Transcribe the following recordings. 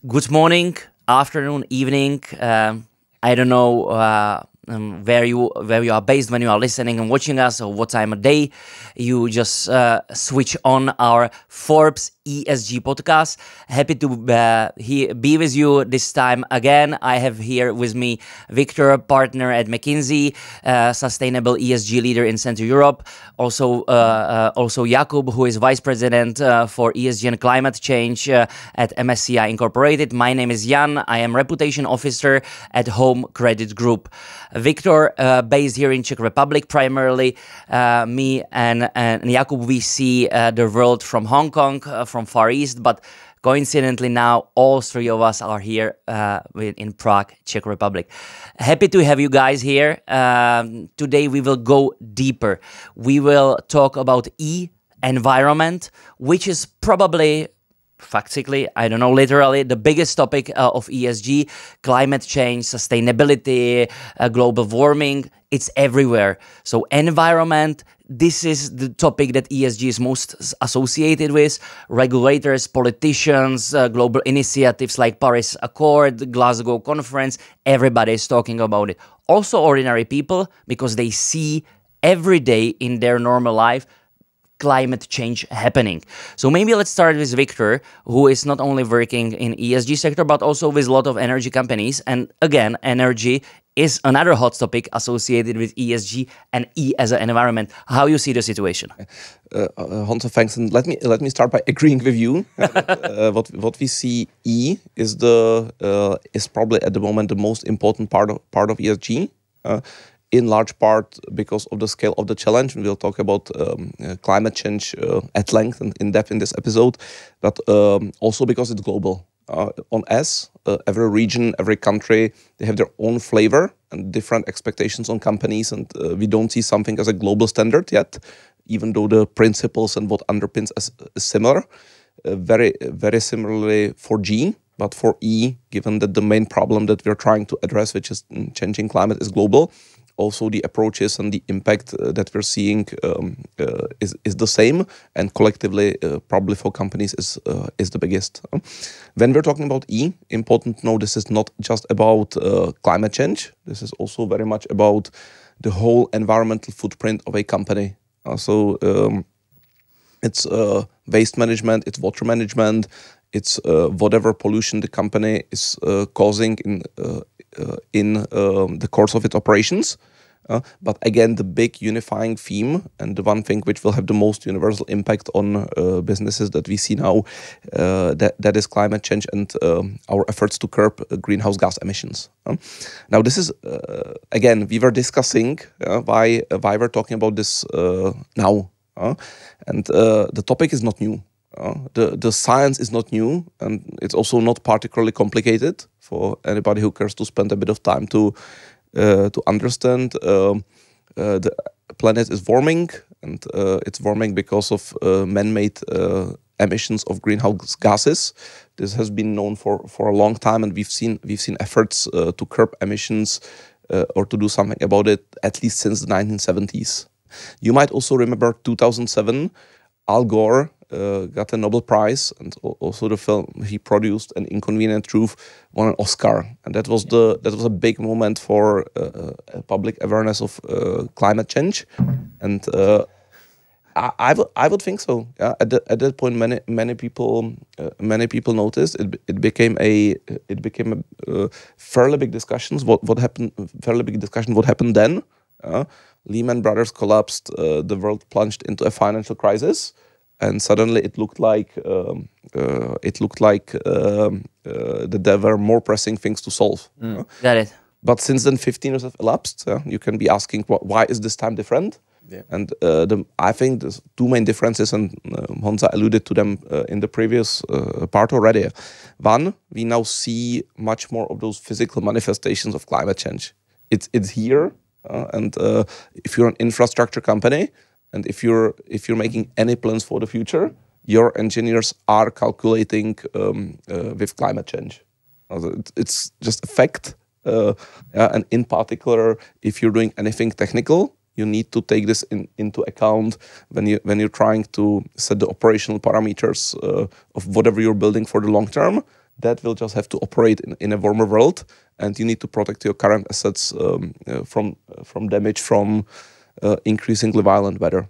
Good morning, afternoon, evening. I don't know where you are based when you are listening and watching us, or what time of day you just switch on our Forbes ESG podcast. Happy to be with you this time again. I have here with me Victor, partner at McKinsey, sustainable ESG leader in Central Europe. Also Jakub, who is vice president for ESG and climate change at MSCI Incorporated. My name is Jan. I am reputation officer at Home Credit Group. Victor, based here in Czech Republic primarily. Me and Jakub, we see the world from Hong Kong, from Far East, but coincidentally now all three of us are here in Prague, Czech Republic. Happy to have you guys here. Today we will go deeper. We will talk about environment, which is probably factually, I don't know, literally the biggest topic of ESG, climate change, sustainability, global warming. It's everywhere. So environment, this is the topic that ESG is most associated with. Regulators, politicians, global initiatives like Paris Accord, Glasgow Conference, everybody is talking about it. Also ordinary people, because they see every day in their normal life climate change happening. So maybe let's start with Victor, who is not only working in ESG sector, but also with a lot of energy companies. And again, energy is another hot topic associated with ESG and E as an environment. How you see the situation? Honza, thanks. And let me start by agreeing with you. What we see is probably at the moment the most important part of ESG. In large part because of the scale of the challenge. And we'll talk about climate change at length and in depth in this episode, but also because it's global. Every region, every country, they have their own flavor and different expectations on companies, and we don't see something as a global standard yet, even though the principles and what underpins is similar. Very similarly for G, but for E, given that the main problem that we're trying to address, which is changing climate, is global, also the approaches and the impact that we're seeing is the same, and collectively probably for companies is the biggest. When we're talking about E, important to know this is not just about climate change. This is also very much about the whole environmental footprint of a company. It's waste management, it's water management, it's whatever pollution the company is causing in the course of its operations. But again, the big unifying theme and the one thing which will have the most universal impact on businesses that we see now, that is climate change and our efforts to curb greenhouse gas emissions. Now, this is, again, we were discussing why we're talking about this now. And the topic is not new. The science is not new, and it's also not particularly complicated for anybody who cares to spend a bit of time to understand. The planet is warming, and it's warming because of man-made emissions of greenhouse gases. This has been known for a long time, and we've seen efforts to curb emissions or to do something about it at least since the 1970s. You might also remember 2007, Al Gore got a Nobel Prize, and also the film he produced, An Inconvenient Truth, won an Oscar, and that was a big moment for public awareness of climate change, and I would think so. Yeah, at that point, many people noticed it became a fairly big discussion. What happened then? Lehman Brothers collapsed. The world plunged into a financial crisis. And suddenly it looked like that there were more pressing things to solve. Got it. But since then, 15 years have elapsed. You can be asking, why is this time different? Yeah. And I think there's two main differences, and Honza alluded to them in the previous part already. One, we now see much more of those physical manifestations of climate change. It's here, and if you're an infrastructure company, and if you're making any plans for the future, your engineers are calculating with climate change. It's just a fact. And in particular, if you're doing anything technical, you need to take this into account when you're trying to set the operational parameters of whatever you're building for the long term. that will just have to operate in a warmer world, and you need to protect your current assets from damage from increasingly violent weather.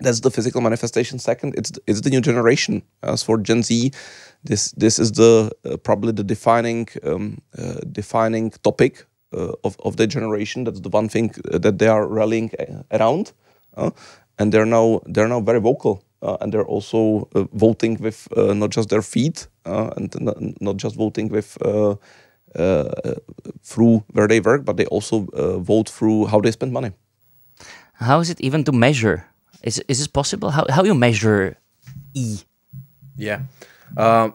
That's the physical manifestation. Second, it's the new generation. As for Gen Z, this is the probably the defining topic of the generation. That's the one thing that they are rallying around, and they're now very vocal, and they're also voting with not just their feet and not just voting with through where they work, but they also vote through how they spend money. How is it even to measure? Is this possible? How you measure E? Yeah.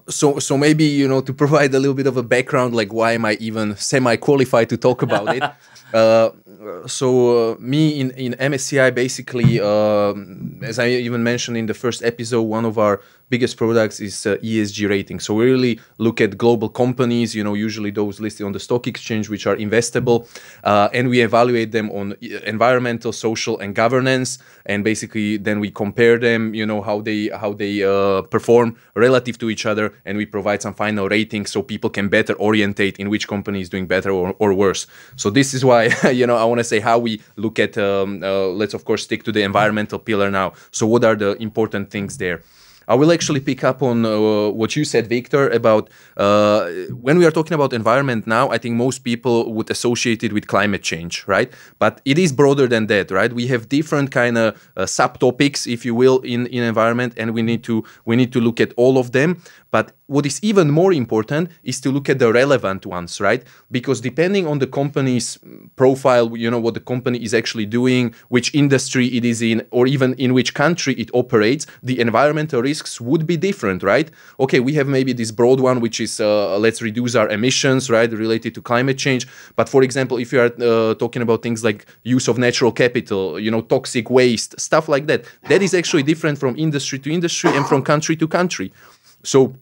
So maybe, you know, to provide a little bit of a background, like why am I even semi-qualified to talk about it? Me in MSCI, basically, as I even mentioned in the first episode, one of our biggest products is ESG rating. So we really look at global companies, you know, usually those listed on the stock exchange, which are investable, and we evaluate them on environmental, social, and governance. And basically, then we compare them, you know, how they perform relative to each other, and we provide some final ratings so people can better orientate in which company is doing better or worse. So this is why, you know, I want to say how we look at. Let's of course stick to the environmental pillar now. So what are the important things there? I will actually pick up on what you said, Victor, about when we are talking about environment now, I think most people would associate it with climate change, right? But it is broader than that, right? We have different kind of subtopics, if you will, in environment, and we need to look at all of them. But what is even more important is to look at the relevant ones, right? Because depending on the company's profile, you know, what the company is actually doing, which industry it is in, or even in which country it operates, the environmental risks would be different, right? Okay, we have maybe this broad one, which is let's reduce our emissions, right, related to climate change. But for example, if you are talking about things like use of natural capital, you know, toxic waste, stuff like that, that is actually different from industry to industry and from country to country. So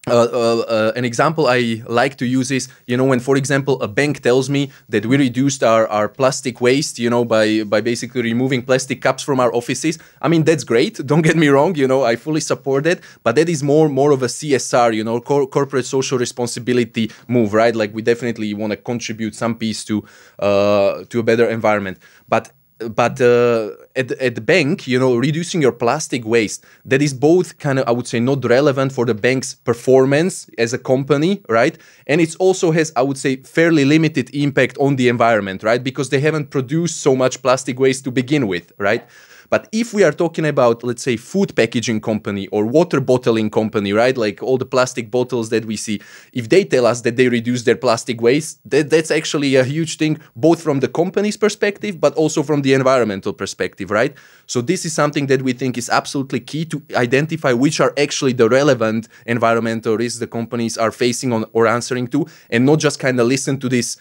an example I like to use is, you know, when, for example, a bank tells me that we reduced our plastic waste, you know, by basically removing plastic cups from our offices. I mean, that's great. Don't get me wrong. You know, I fully support that. But that is more of a CSR, you know, corporate social responsibility move, right? Like we definitely want to contribute some piece to a better environment. But at the bank, you know, reducing your plastic waste, that is both kind of, I would say, not relevant for the bank's performance as a company, right? And it also has, I would say, fairly limited impact on the environment, right? Because they haven't produced so much plastic waste to begin with, right? But if we are talking about, let's say, food packaging company or water bottling company, right? Like all the plastic bottles that we see, if they tell us that they reduce their plastic waste, that's actually a huge thing, both from the company's perspective, but also from the environmental perspective, right? So this is something that we think is absolutely key to identify which are actually the relevant environmental risks the companies are facing on or answering to, and not just kind of listen to this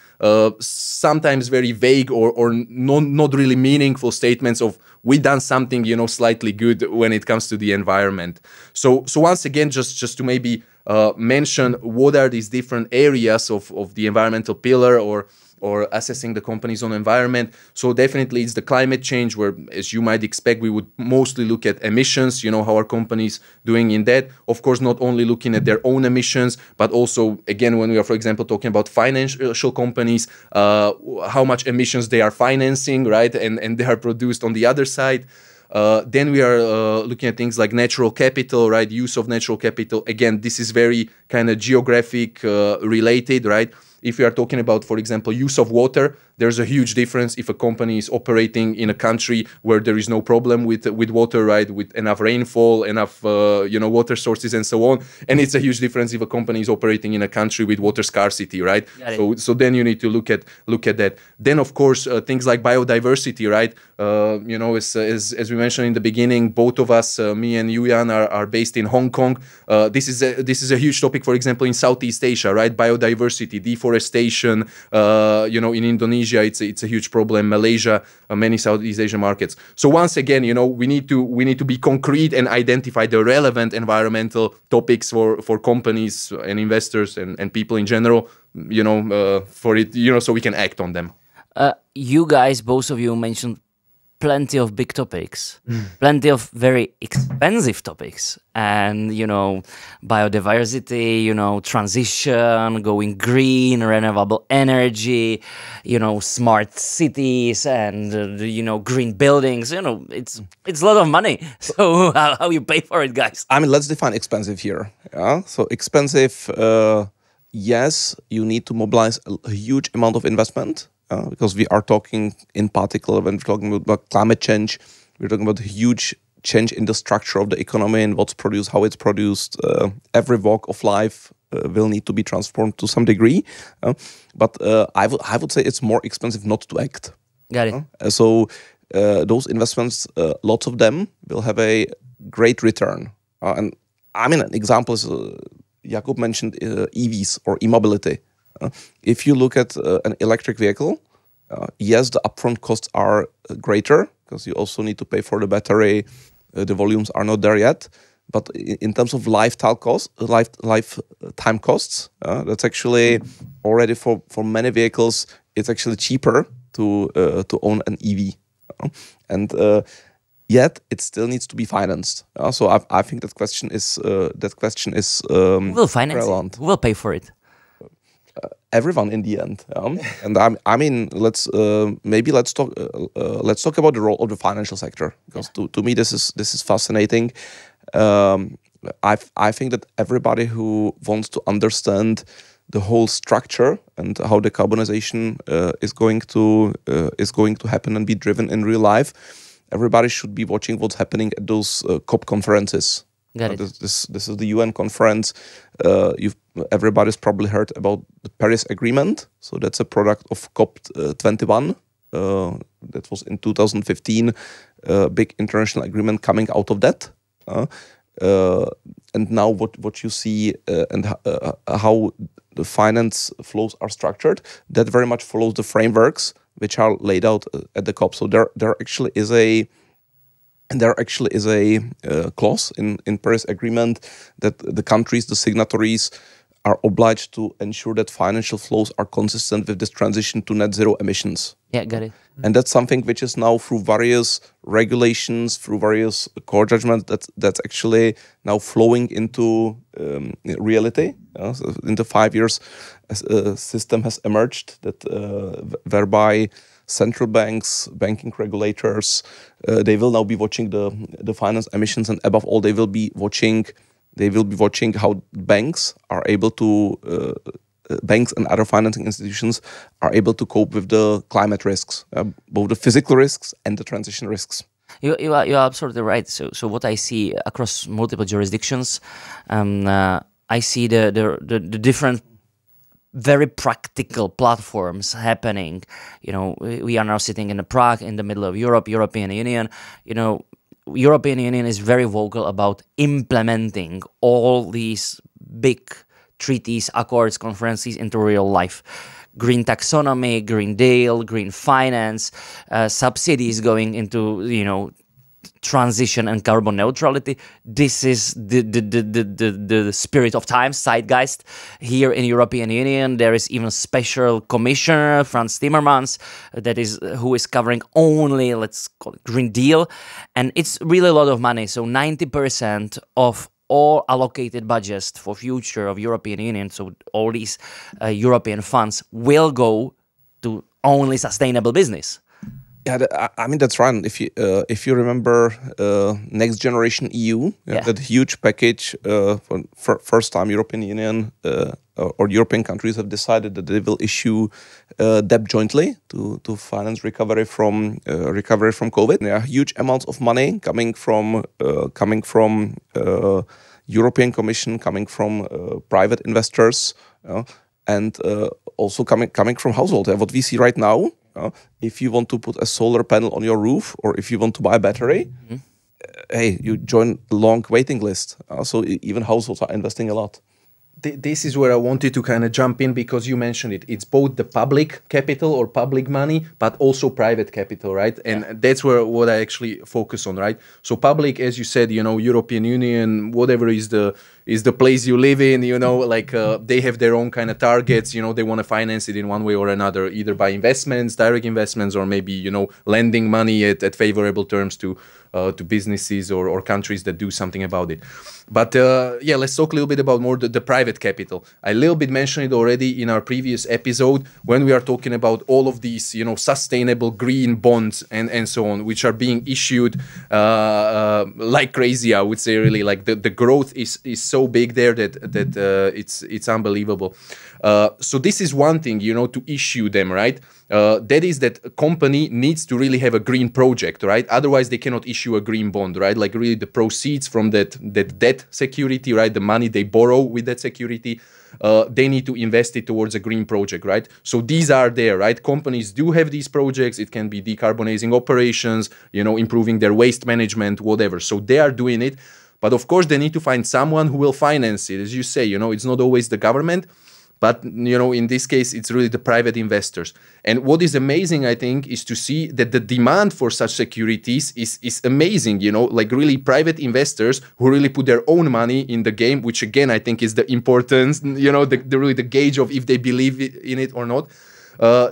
sometimes very vague or not really meaningful statements of we done something, you know, slightly good when it comes to the environment. So once again, just to maybe mention what are these different areas of the environmental pillar or assessing the company's own environment. So definitely it's the climate change where, as you might expect, we would mostly look at emissions, you know, how our companies doing in that. Of course, not only looking at their own emissions, but also, again, when we are, for example, talking about financial companies, how much emissions they are financing, right? And they are produced on the other side. Then we are looking at things like natural capital, right? Use of natural capital. Again, this is very kind of geographic related, right? If we are talking about, for example, use of water, there's a huge difference if a company is operating in a country where there is no problem with water, right, with enough rainfall, enough water sources and so on. And it's a huge difference if a company is operating in a country with water scarcity, right? So then you need to look at that. Then of course things like biodiversity, right? As we mentioned in the beginning, both of us, me and Yuyan, are based in Hong Kong. This is a huge topic, for example, in Southeast Asia, right? Biodiversity, deforestation. In Indonesia, it's a huge problem. Malaysia, many Southeast Asian markets. So once again, we need to be concrete and identify the relevant environmental topics for companies and investors and people in general. For it, so we can act on them. You guys, both of you mentioned plenty of big topics, plenty of very expensive topics, and biodiversity, transition, going green, renewable energy, smart cities, and green buildings. It's a lot of money. So how you pay for it, guys? I mean, let's define expensive here. Yeah, so expensive. Yes, you need to mobilize a huge amount of investment. Because we are talking, in particular, when we're talking about climate change, we're talking about a huge change in the structure of the economy and what's produced, how it's produced. Every walk of life will need to be transformed to some degree. But I would say it's more expensive not to act. Got it. So those investments, lots of them, will have a great return. And I mean, an example is, Jakub mentioned EVs or e-mobility. If you look at an electric vehicle, yes, the upfront costs are greater because you also need to pay for the battery. The volumes are not there yet. But in terms of lifetime costs, that's actually already for many vehicles, it's actually cheaper to own an EV. And yet it still needs to be financed. So I think that question is We'll finance relevant. it. We'll pay for it. Everyone in the end, and I mean, let's talk about the role of the financial sector, because to me this is fascinating. I think that everybody who wants to understand the whole structure and how decarbonization is going to happen and be driven in real life, everybody should be watching what's happening at those COP conferences. Got it. This is the UN conference. Everybody's probably heard about the Paris Agreement. So that's a product of COP 21. That was in 2015. Big international agreement coming out of that. And now what you see and how the finance flows are structured, that very much follows the frameworks which are laid out at the COP. So there actually is a clause in Paris Agreement that the countries, the signatories, are obliged to ensure that financial flows are consistent with this transition to net zero emissions. Yeah, got it. And that's something which is now through various regulations, through various court judgments, that's actually now flowing into reality. So in the 5 years, a system has emerged that whereby central banks, banking regulators, they will now be watching the finance emissions, and above all, they will be watching how banks are able to banks and other financing institutions are able to cope with the climate risks, both the physical risks and the transition risks. You are absolutely right. So what I see across multiple jurisdictions, I see the different very practical platforms happening. We are now sitting in Prague, in the middle of European Union. European Union is very vocal about implementing all these big treaties, accords, conferences into real life. Green taxonomy, Green Deal, green finance, subsidies going into, transition and carbon neutrality. This is the spirit of times, zeitgeist. Here in European Union, there is even special commissioner, Frans Timmermans, who is covering only, let's call it, Green Deal. And it's really a lot of money. So 90% of all allocated budgets for future of European Union, so all these European funds will go to only sustainable business. Yeah, I mean that's right. If you remember, Next Generation EU, that huge package, for first time European Union or European countries have decided that they will issue debt jointly to finance recovery from COVID. There are huge amounts of money coming from European Commission, coming from private investors, and also coming from households. What we see right now. If you want to put a solar panel on your roof, or if you want to buy a battery, hey, you join a long waiting list. So even households are investing a lot. this is where I wanted to kind of jump in, because you mentioned it. It's both the public capital or public money, but also private capital, right? And that's where what I actually focus on, right? So public, as you said, European Union, whatever is the place you live in, like they have their own kind of targets. They want to finance it in one way or another, either by investments, direct investments, or maybe lending money at favorable terms to businesses or countries that do something about it. But let's talk a little bit about more the private capital. I a little bit mentioned it already in our previous episode when we are talking about all of these, sustainable green bonds and so on, which are being issued like crazy. I would say really, like the growth is so big there that it's unbelievable. So this is one thing, to issue them, right? That is that a company needs to really have a green project, right? Otherwise, they cannot issue a green bond, right? Like really the proceeds from that debt security, right? The money they borrow with that security, they need to invest it towards a green project, right? So these are there, right? Companies do have these projects. It can be decarbonizing operations, improving their waste management, whatever. So they are doing it. But of course, they need to find someone who will finance it. As you say, it's not always the government. But, in this case, it's really the private investors. And what is amazing, I think, is to see that the demand for such securities is amazing, like really private investors who really put their own money in the game, which again, I think is the importance, really the gauge of if they believe in it or not.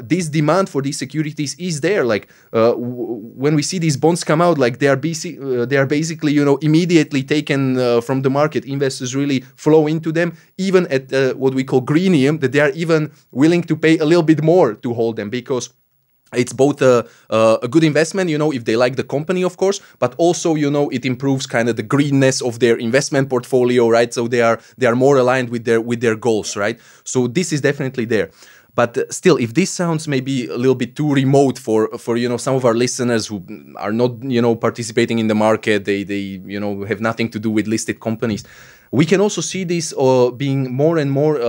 This demand for these securities is there. Like when we see these bonds come out, like they are basically immediately taken from the market. Investors really flow into them, even at what we call greenium, that they are even willing to pay a little bit more to hold them, because it's both a good investment, if they like the company, of course, but also, it improves kind of the greenness of their investment portfolio, right? So they are more aligned with their goals, right? So this is definitely there. But still, if this sounds maybe a little bit too remote for some of our listeners who are not participating in the market, they have nothing to do with listed companies, we can also see this being more and more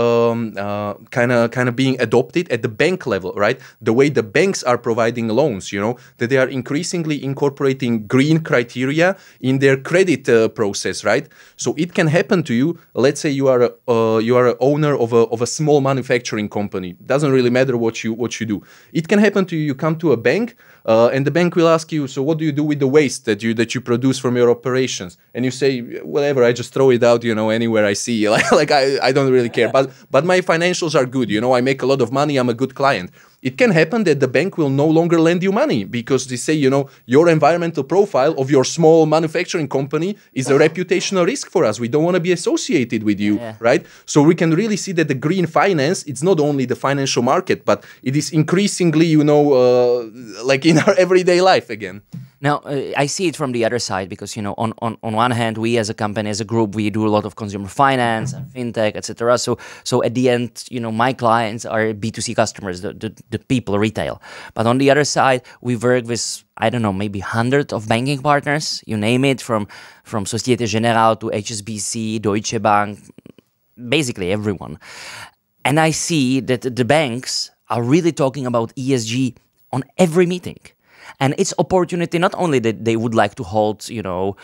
kind of being adopted at the bank level, right? The way the banks are providing loans, that they are increasingly incorporating green criteria in their credit process, right? So it can happen to you. Let's say you are an owner of a small manufacturing company. Doesn't really matter what you do. It can happen to you. You come to a bank. And the bank will ask you, so what do you do with the waste that you produce from your operations? And you say, whatever, I just throw it out, anywhere I see. like I don't really care. But my financials are good. I make a lot of money. I'm a good client. It can happen that the bank will no longer lend you money because they say, your environmental profile of your small manufacturing company is a reputational risk for us. We don't want to be associated with you, right? So we can really see that the green finance, it's not only the financial market, but it is increasingly, like in our everyday life again. Now, I see it from the other side because, on one hand, we as a company, as a group, we do a lot of consumer finance and fintech, etc. So at the end, my clients are B2C customers, the people, retail. But on the other side, we work with, I don't know, maybe hundreds of banking partners, you name it, from Societe Generale to HSBC, Deutsche Bank, basically everyone. And I see that the banks are really talking about ESG on every meeting. And it's opportunity not only that they would like to hold, the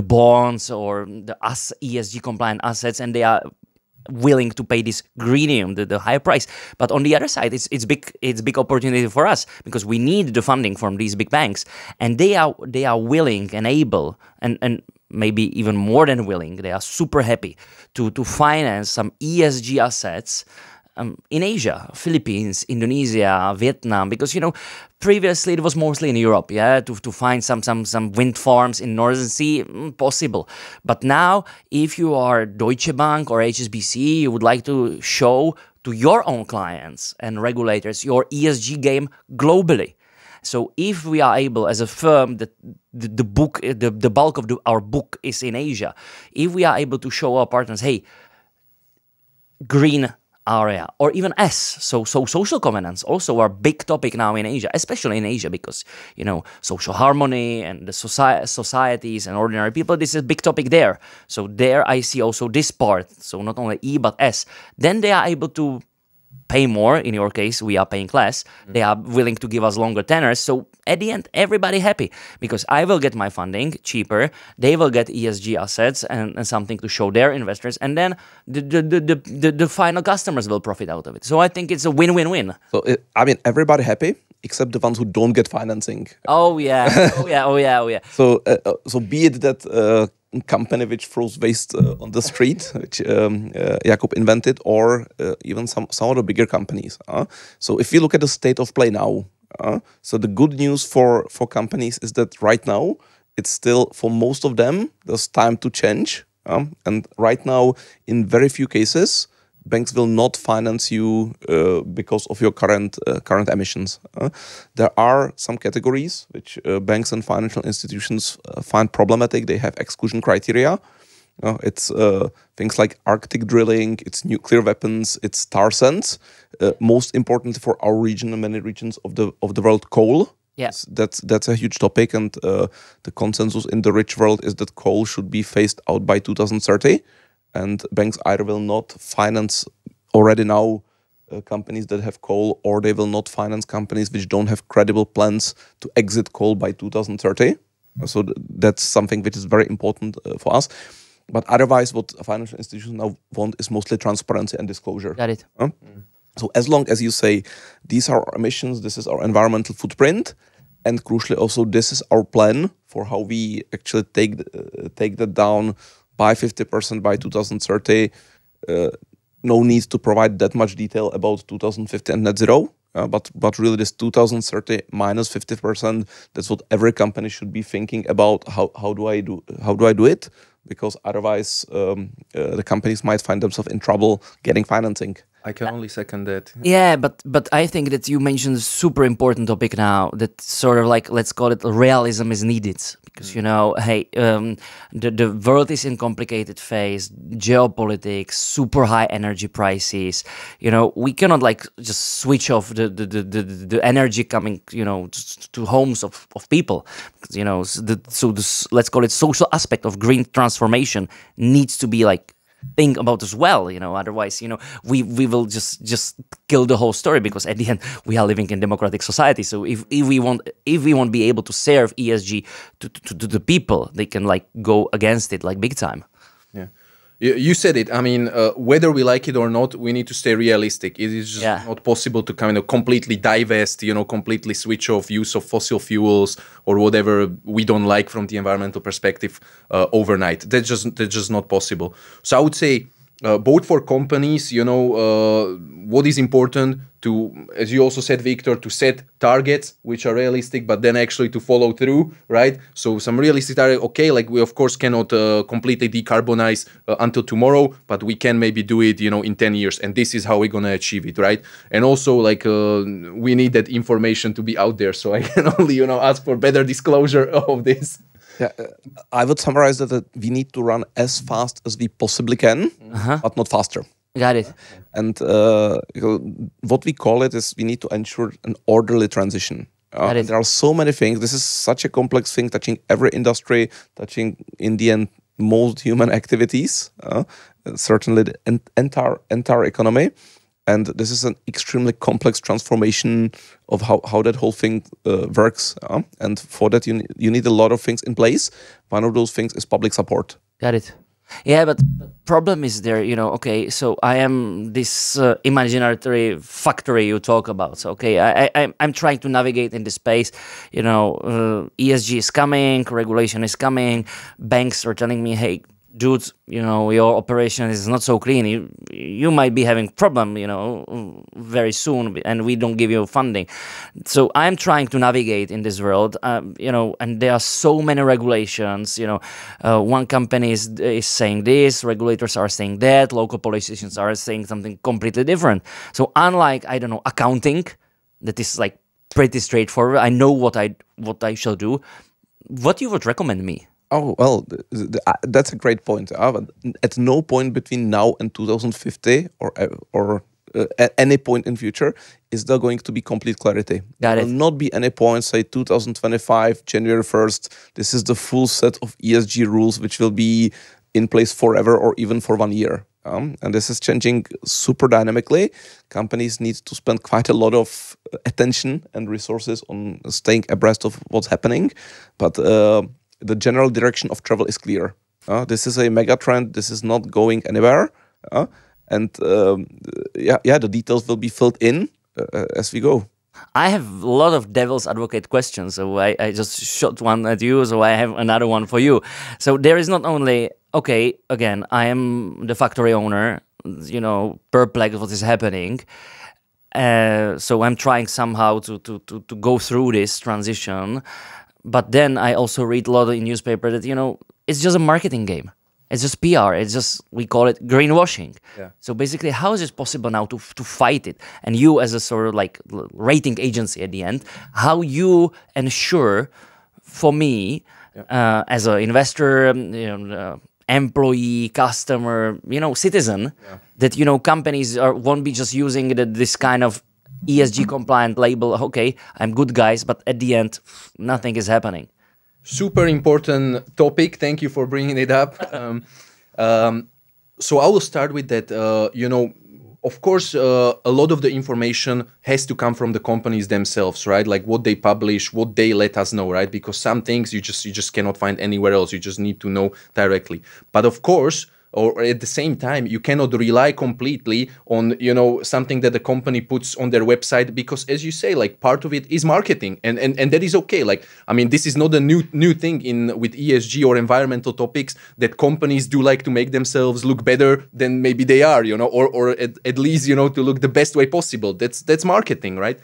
bonds or the ESG compliant assets, and they are willing to pay this greenium, the higher price. But on the other side, it's big opportunity for us because we need the funding from these big banks, and they are willing and able and maybe even more than willing. They are super happy to finance some ESG assets. In Asia, Philippines, Indonesia, Vietnam, because previously it was mostly in Europe, to find some wind farms in Northern Sea, possible. But now, if you are Deutsche Bank or HSBC, you would like to show to your own clients and regulators your ESG game globally. So if we are able, as a firm, that the bulk of our book is in Asia, if we are able to show our partners, hey, green area, or even so social governance also are a big topic now in Asia, especially in Asia, because social harmony and the societies and ordinary people, this is a big topic there. So there I see also this part, so not only E but S. Then they are able to pay more. In your case, we are paying less. They are willing to give us longer tenors. So at the end, everybody happy because I will get my funding cheaper. They will get ESG assets and something to show their investors, and then the final customers will profit out of it. So I think it's a win-win-win. So I mean, everybody happy except the ones who don't get financing. Oh yeah, oh yeah. So so be it that company which throws waste on the street, which Jakub invented, or even some of the bigger companies. So if you look at the state of play now, so the good news for companies is that right now it's still, for most of them, there's time to change. And right now, in very few cases, banks will not finance you because of your current emissions. There are some categories which banks and financial institutions find problematic. They have exclusion criteria. It's things like Arctic drilling, it's nuclear weapons, it's tar sands. Most important for our region and many regions of the world, coal. Yes, that's a huge topic, and the consensus in the rich world is that coal should be phased out by 2030. And banks either will not finance already now companies that have coal, or they will not finance companies which don't have credible plans to exit coal by 2030. So that's something which is very important for us. But otherwise, what financial institutions now want is mostly transparency and disclosure. got it. So as long as you say, these are our emissions, this is our environmental footprint, and crucially also, this is our plan for how we actually take that down by 50% by 2030. No need to provide that much detail about 2050 and net zero, but really this 2030 minus 50%. That's what every company should be thinking about. How do I do it? Because otherwise, the companies might find themselves in trouble getting financing. I can only second that. Yeah, but I think that you mentioned a super important topic now, that sort of like, let's call it, realism is needed. Because, you know, hey, the world is in complicated phase, geopolitics, super high energy prices. You know, we cannot like just switch off the energy coming, you know, to homes of people. You know, let's call it social aspect of green transformation needs to be like, think about as well, you know, otherwise, you know, we will just kill the whole story, because at the end we are living in democratic society. So if we want to be able to serve ESG to the people, they can like go against it like big time. Yeah. You said it. I mean, whether we like it or not, we need to stay realistic. It is just not possible to kind of completely divest, you know, completely switch off use of fossil fuels or whatever we don't like from the environmental perspective overnight. That's just not possible. So I would say, both for companies, you know, what is important to, as you also said, Victor, to set targets which are realistic, but then actually to follow through, right? So some realistic target, okay, like we of course cannot completely decarbonize until tomorrow, but we can maybe do it, you know, in 10 years, and this is how we're gonna achieve it, right? And also like we need that information to be out there, so I can only, you know, ask for better disclosure of this. Yeah, I would summarize that we need to run as fast as we possibly can, but not faster. Got it. And what we call it is we need to ensure an orderly transition. And there are so many things. This is such a complex thing, touching every industry, touching in the end most human activities, certainly the entire economy. And this is an extremely complex transformation of how that whole thing works. And for that, you need a lot of things in place. One of those things is public support. Got it. Yeah, but the problem is there, you know, okay, so I am this imaginary factory you talk about. So, okay, I'm trying to navigate in this space, you know, ESG is coming, regulation is coming, banks are telling me, hey, dude, you know, your operation is not so clean. You might be having problem, you know, very soon, and we don't give you funding. So I'm trying to navigate in this world, you know, and there are so many regulations. You know, one company is saying this, regulators are saying that, local politicians are saying something completely different. So unlike, I don't know, accounting, that is like pretty straightforward. I know what I shall do. What you would recommend me? Oh, well, that's a great point. At no point between now and 2050 or at any point in future is there going to be complete clarity. There will not be any point, say 2025, January 1st, this is the full set of ESG rules which will be in place forever or even for 1 year. And this is changing super dynamically. Companies need to spend quite a lot of attention and resources on staying abreast of what's happening. But the general direction of travel is clear. This is a mega trend. This is not going anywhere. And the details will be filled in as we go. I have a lot of devil's advocate questions, so I just shot one at you, so I have another one for you. So there is not only, okay, again, I am the factory owner, perplexed what is happening. So I'm trying somehow to go through this transition. But then I also read a lot in newspaper that, it's just a marketing game. It's just PR. It's just, we call it greenwashing. Yeah. So basically, how is it possible now to fight it? And you as a sort of like rating agency at the end, how you ensure for me as an investor, employee, customer, citizen, that, companies won't be just using this kind of ESG compliant label. Okay, I'm good guys, but at the end, nothing is happening. Super important topic. Thank you for bringing it up. So I will start with that. Of course, a lot of the information has to come from the companies themselves, right? Like what they publish, what they let us know, right? Because some things you just cannot find anywhere else. You just need to know directly. But of course, or at the same time, you cannot rely completely on, something that the company puts on their website, because as you say, like part of it is marketing, and that is okay. Like, I mean, this is not a new thing with ESG or environmental topics, that companies do like to make themselves look better than maybe they are, or at least, to look the best way possible. That's marketing, right?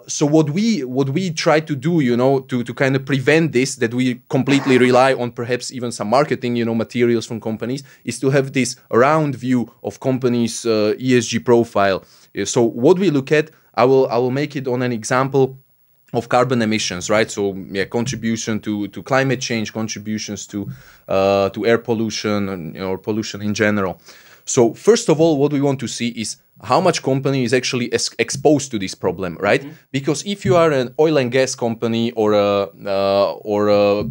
So what we try to do, to kind of prevent this, that we completely rely on perhaps even some marketing, materials from companies, is to have this round view of companies' ESG profile. So what we look at, I will make it on an example of carbon emissions, right? So contribution to climate change, contributions to air pollution, or pollution in general. So first of all, what we want to see is how much company is actually exposed to this problem, right? Mm-hmm. Because if you are an oil and gas company or a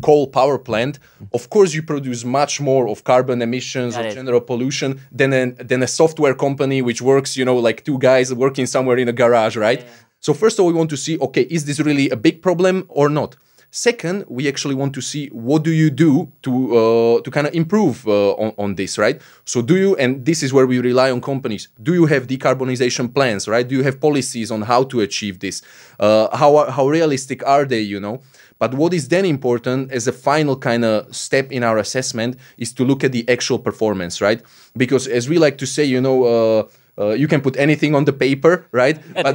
coal power plant, of course you produce much more of carbon emissions or general pollution than a software company which works, like two guys working somewhere in a garage, right? Yeah. So first of all, we want to see, okay, is this really a big problem or not? Second, we actually want to see what do you do to kind of improve on this, right? So do you, and this is where we rely on companies, do you have decarbonization plans, right? Do you have policies on how to achieve this? How realistic are they, But what is then important as a final kind of step in our assessment is to look at the actual performance, right? Because as we like to say, you can put anything on the paper, right? But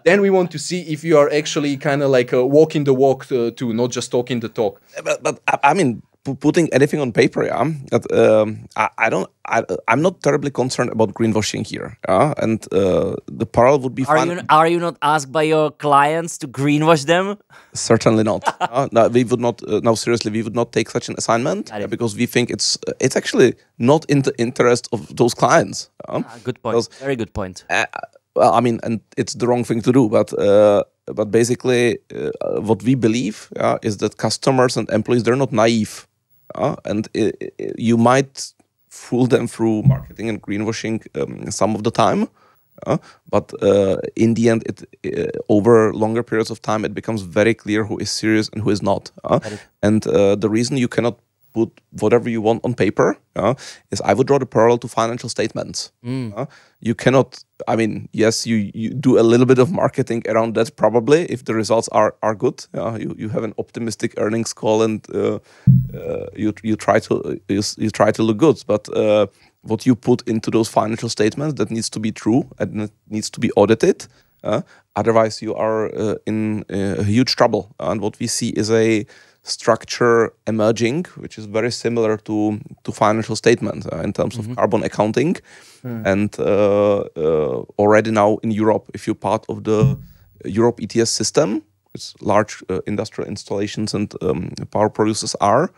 then we want to see if you are actually kind of like walking the walk too, not just talking the talk. But I mean, putting anything on paper, I'm not terribly concerned about greenwashing here. And the parallel would be fine. Are you not asked by your clients to greenwash them? Certainly not. No, we would not. No, seriously, we would not take such an assignment because we think it's actually not in the interest of those clients. Good point. Very good point. Well, I mean, and it's the wrong thing to do, but basically, what we believe is that customers and employees, they're not naive, and you might fool them through marketing and greenwashing some of the time. But in the end, over longer periods of time, it becomes very clear who is serious and who is not. And the reason you cannot put whatever you want on paper is, I would draw the parallel to financial statements. You cannot, I mean, yes, you do a little bit of marketing around that probably if the results are good. You have an optimistic earnings call and you try to look good, but what you put into those financial statements, that needs to be true and it needs to be audited. Otherwise, you are in huge trouble. And what we see is a structure emerging, which is very similar to financial statements in terms of carbon accounting. And already now in Europe, if you're part of the Europe ETS system, which large industrial installations and power producers are,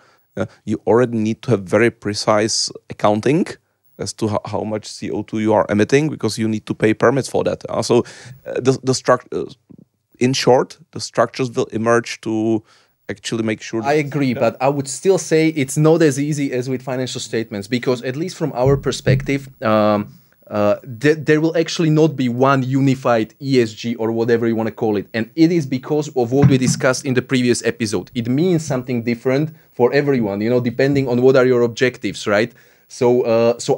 you already need to have very precise accounting as to how much CO2 you are emitting, because you need to pay permits for that. So the structure, in short, the structures will emerge to actually make sure. I agree, but I would still say it's not as easy as with financial statements, because at least from our perspective, there will actually not be one unified ESG or whatever you want to call it. And it is because of what we discussed in the previous episode. It means something different for everyone, depending on what are your objectives, right? So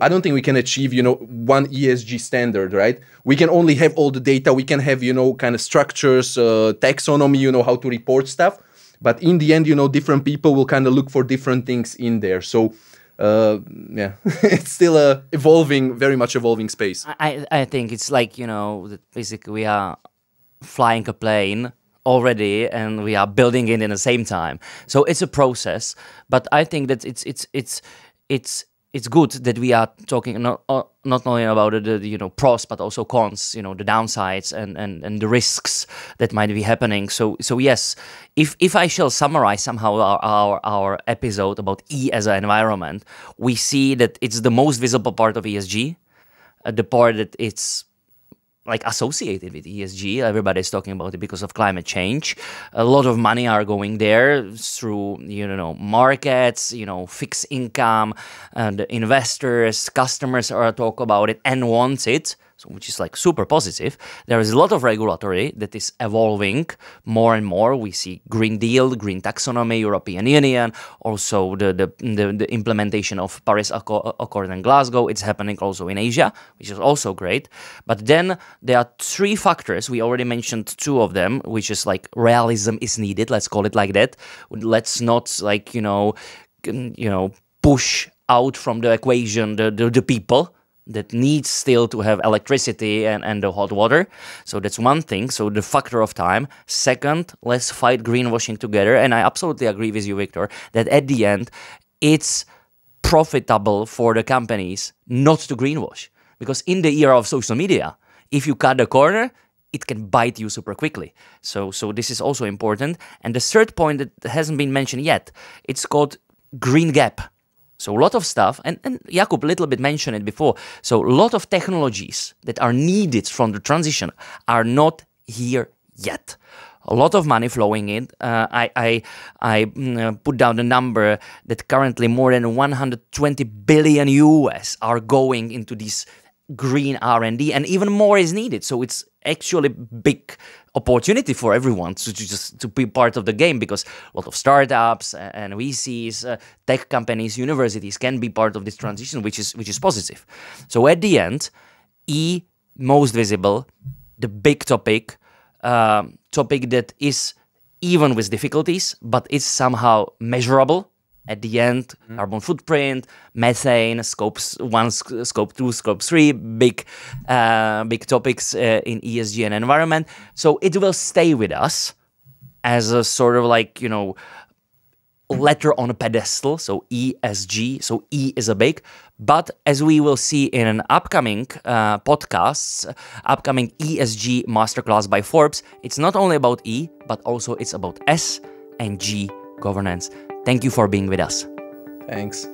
I don't think we can achieve, one ESG standard, right? We can only have all the data. We can have, kind of structures, taxonomy, how to report stuff. But in the end, different people will kind of look for different things in there. So, yeah, it's still a very much evolving space. I think it's like, that basically we are flying a plane already and we are building it in the same time. So it's a process, but I think that it's good that we are talking not only about the pros but also cons, the downsides and the risks that might be happening. So yes, if I shall summarize somehow our episode about E as an environment, we see that it's the most visible part of ESG, the part that it's like associated with ESG. Everybody's talking about it because of climate change. A lot of money are going there through, markets, fixed income, and investors, customers are talk about it and want it. So, which is like super positive. There is a lot of regulatory that is evolving more and more. We see Green Deal, Green Taxonomy, European Union, also the implementation of Paris Accord and Glasgow. It's happening also in Asia, which is also great. But then there are three factors. We already mentioned two of them, which is like realism is needed. Let's call it like that. Let's not like, push out from the equation the people that needs still to have electricity and the hot water. So that's one thing. So the factor of time. Second, let's fight greenwashing together. And I absolutely agree with you, Victor, that at the end, it's profitable for the companies not to greenwash. Because in the era of social media, if you cut the corner, it can bite you super quickly. So this is also important. And the third point that hasn't been mentioned yet, it's called green gap. So a lot of stuff, and Jakub a little bit mentioned it before, so a lot of technologies that are needed from the transition are not here yet. A lot of money flowing in. I put down the number that currently more than 120 billion US are going into this green R&D, and even more is needed. So it's actually big opportunity for everyone to be part of the game, because a lot of startups and VCs, tech companies, universities can be part of this transition, which is positive. So at the end, E, most visible, the big topic that is even with difficulties, but is somehow measurable. At the end, carbon footprint, methane, scopes 1, scope 2, scope 3, big topics in ESG and environment. So it will stay with us as a sort of like, letter on a pedestal. So ESG, so E is a big. But as we will see in an upcoming podcasts, upcoming ESG masterclass by Forbes, it's not only about E, but also it's about S and G governance. Thank you for being with us. Thanks.